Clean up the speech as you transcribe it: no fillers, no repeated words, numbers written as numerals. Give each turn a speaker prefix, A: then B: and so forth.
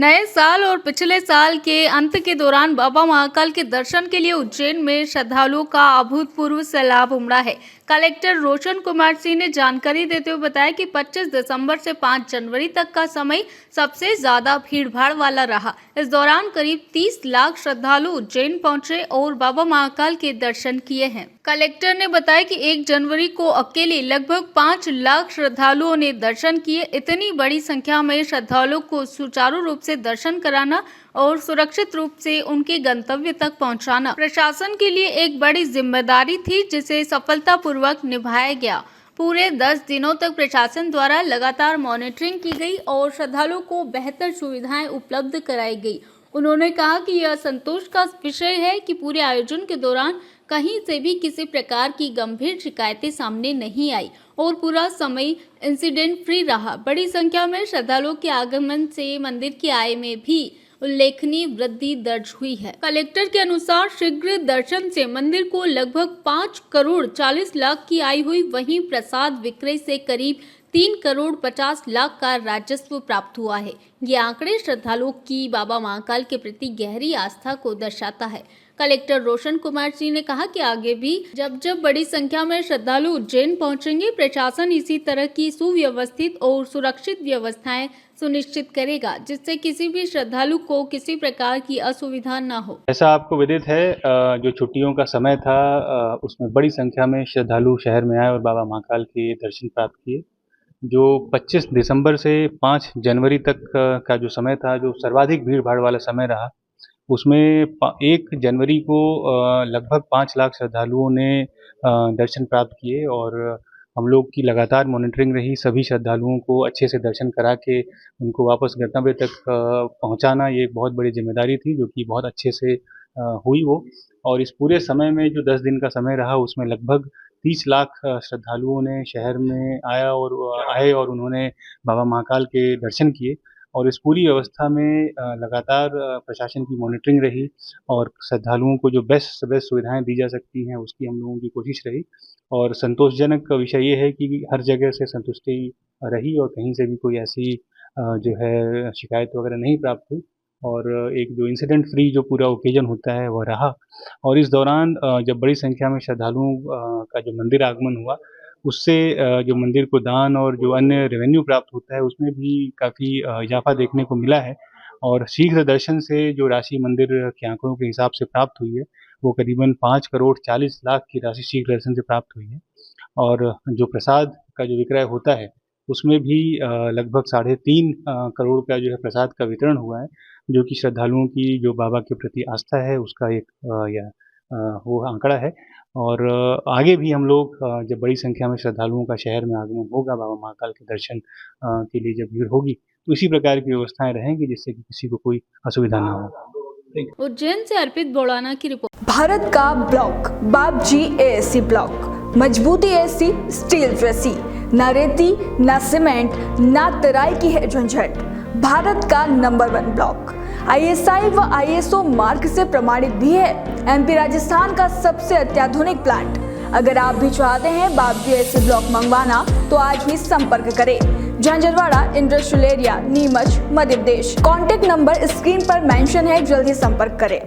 A: नए साल और पिछले साल के अंत के दौरान बाबा महाकाल के दर्शन के लिए उज्जैन में श्रद्धालुओं का अभूतपूर्व सैलाब उमड़ा है। कलेक्टर रोशन कुमार सिंह ने जानकारी देते हुए बताया कि 25 दिसंबर से 5 जनवरी तक का समय सबसे ज्यादा भीड़भाड़ वाला रहा। इस दौरान करीब 30 लाख श्रद्धालु उज्जैन पहुंचे और बाबा महाकाल के दर्शन किए हैं। कलेक्टर ने बताया कि 1 जनवरी को अकेले लगभग 5 लाख श्रद्धालुओं ने दर्शन किए। इतनी बड़ी संख्या में श्रद्धालुओं को सुचारू रूप से दर्शन कराना और सुरक्षित रूप से उनके गंतव्य तक पहुंचाना प्रशासन के लिए एक बड़ी जिम्मेदारी थी, जिसे सफलतापूर्वक निभाया गया। पूरे 10 दिनों तक प्रशासन द्वारा लगातार मॉनिटरिंग की गई और श्रद्धालुओं को बेहतर सुविधाएं उपलब्ध कराई गई। उन्होंने कहा कि यह संतोष का विषय है कि पूरे आयोजन के दौरान कहीं से भी किसी प्रकार की गंभीर शिकायतें सामने नहीं आई और पूरा समय इंसिडेंट फ्री रहा। बड़ी संख्या में श्रद्धालुओं के आगमन से मंदिर की आय में भी उल्लेखनीय वृद्धि दर्ज हुई है। कलेक्टर के अनुसार शीघ्र दर्शन से मंदिर को लगभग 5 करोड़ 40 लाख की आय हुई। वहीं प्रसाद विक्रय से करीब 3 करोड़ 50 लाख का राजस्व प्राप्त हुआ है। ये आंकड़े श्रद्धालुओं की बाबा महाकाल के प्रति गहरी आस्था को दर्शाता है। कलेक्टर रोशन कुमार सिंह ने कहा कि आगे भी जब बड़ी संख्या में श्रद्धालु उज्जैन पहुंचेंगे, प्रशासन इसी तरह की सुव्यवस्थित और सुरक्षित व्यवस्थाएं सुनिश्चित करेगा, जिससे किसी भी श्रद्धालु को किसी प्रकार की असुविधा न हो।
B: ऐसा आपको विदित है, जो छुट्टियों का समय था उसमें बड़ी संख्या में श्रद्धालु शहर में आए और बाबा महाकाल के दर्शन प्राप्त किए। जो 25 दिसंबर से 5 जनवरी तक का जो समय था, जो सर्वाधिक भीड़ भाड़ वाला समय रहा, उसमें 1 जनवरी को लगभग 5 लाख श्रद्धालुओं ने दर्शन प्राप्त किए और हम लोग की लगातार मॉनिटरिंग रही। सभी श्रद्धालुओं को अच्छे से दर्शन करा के उनको वापस गंतव्य तक पहुंचाना, ये एक बहुत बड़ी जिम्मेदारी थी, जो कि बहुत अच्छे से हुई वो। और इस पूरे समय में जो 10 दिन का समय रहा, उसमें लगभग 30 लाख श्रद्धालुओं ने शहर में आए और उन्होंने बाबा महाकाल के दर्शन किए। और इस पूरी व्यवस्था में लगातार प्रशासन की मॉनिटरिंग रही और श्रद्धालुओं को जो बेस्ट से बेस्ट सुविधाएं दी जा सकती हैं, उसकी हम लोगों की कोशिश रही। और संतोषजनक विषय ये है कि हर जगह से संतुष्टि रही और कहीं से भी कोई ऐसी जो है शिकायत वगैरह नहीं प्राप्त हुई और एक जो इंसिडेंट फ्री जो पूरा ओकेजन होता है वह रहा। और इस दौरान जब बड़ी संख्या में श्रद्धालुओं का जो मंदिर आगमन हुआ, उससे जो मंदिर को दान और जो अन्य रेवेन्यू प्राप्त होता है, उसमें भी काफ़ी इजाफा देखने को मिला है। और शीघ्र दर्शन से जो राशि मंदिर के आंकड़ों के हिसाब से प्राप्त हुई है, वो करीबन 5 करोड़ 40 लाख की राशि शीघ्र दर्शन से प्राप्त हुई है। और जो प्रसाद का जो विक्रय होता है, उसमें भी लगभग 3.5 करोड़ का जो है प्रसाद का वितरण हुआ है, जो कि श्रद्धालुओं की जो बाबा के प्रति आस्था है, उसका एक वो आंकड़ा है। और आगे भी हम लोग जब बड़ी संख्या में श्रद्धालुओं का शहर में आगमन होगा, बाबा महाकाल के दर्शन के लिए जब भीड़ होगी, तो इसी प्रकार की व्यवस्थाएं रहेंगी, जिससे कि किसी को कोई असुविधा ना हो।
A: उज्जैन से अर्पित बोड़ाना की रिपोर्ट।
C: भारत का ब्लॉक बाबजी एएससी ब्लॉक, मजबूती ऐसी स्टील जैसी, ना रेती ना सीमेंट ना तराई की है झंझट। भारत का नंबर 1 ब्लॉक ISI व ISO मार्क से प्रमाणित भी है। MP राजस्थान का सबसे अत्याधुनिक प्लांट। अगर आप भी चाहते हैं बाबजी एएससी ब्लॉक मंगवाना, तो आज ही संपर्क करें। Jhanjharwada industrial area, Neemuch, Madhya Pradesh. Contact number screen पर मेंशन है, जल्दी संपर्क करें।